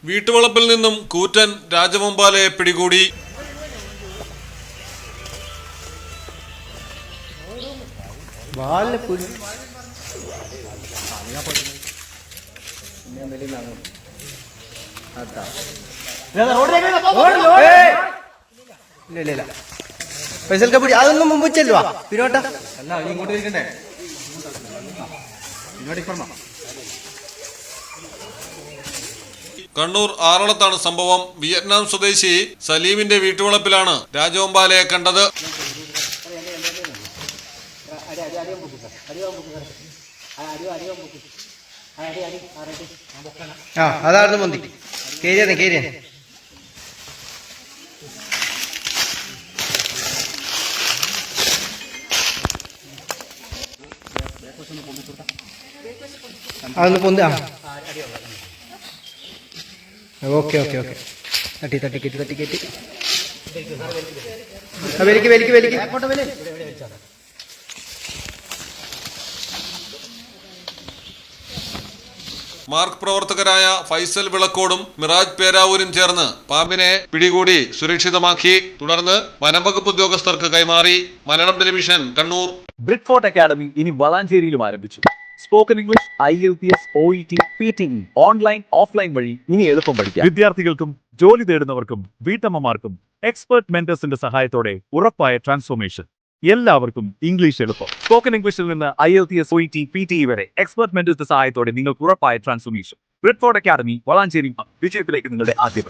വീട്ടുവളപ്പിൽ നിന്നും കൂറ്റൻ രാജവെമ്പാലയെ പിടികൂടി. അതൊന്നും മുമ്പ് ചെല്ലുവാ പിന്നോട്ടാ ഇങ്ങോട്ട് ഇരിക്കണ്ടേ. കണ്ണൂർ ആറളത്താണ് സംഭവം. വിയറ്റ്നാം സ്വദേശി സലീമിന്റെ വീട്ടുവളപ്പിലാണ് രാജവെമ്പാലയെ കണ്ടത്. അതായിരുന്നു മന്തി കേരിയ അതൊന്ന് പൊന്തി. ഓക്കെ തട്ടി കെട്ടി വലിക്ക് മാർക്ക് പ്രവർത്തകരായ ഫൈസൽ വിളക്കോടും മിറാജ് പേരാവൂരും ചേർന്ന് പാമ്പിനെ പിടികൂടി സുരക്ഷിതമാക്കി. തുടർന്ന് വനംവകുപ്പ് ഉദ്യോഗസ്ഥർക്ക് കൈമാറി. മലയാളം ടെലിവിഷൻ, കണ്ണൂർ. ബ്രിഡ്ഫോർട്ട് അക്കാദമി ഇനി വളാഞ്ചേരിയിലും ആരംഭിച്ചു. Spoken English, IELTS, OET, PTE online offline വഴി ഇനി എളുപ്പം പഠിക്കാം. വിദ്യാർത്ഥികൾക്കും ജോലി തേടുന്നവർക്കും വീട്ടമ്മമാർക്കും എക്സ്പെർട്ട് മെന്റേഴ്സിന്റെ സഹായത്തോടെ ഉറപ്പായ ട്രാൻസ്ഫോർമേഷൻ. എല്ലാവർക്കും ഇംഗ്ലീഷ് എളുപ്പം. സ്പോക്കൺ ഇംഗ്ലീഷിൽ നിന്ന് IELTS, OET, PTE വരെ എക്സ്പെർട്ട് മെന്റേഴ്സിന്റെ സഹായത്തോടെ നിങ്ങൾക്ക് ഉറപ്പായ ട്രാൻസ്ഫോർമേഷൻ. ബ്രിഡ്ഫോർട്ട് അക്കാദമി വളാഞ്ചേരി, വിജയത്തിലേക്ക് നിങ്ങളുടെ ആദ്യം.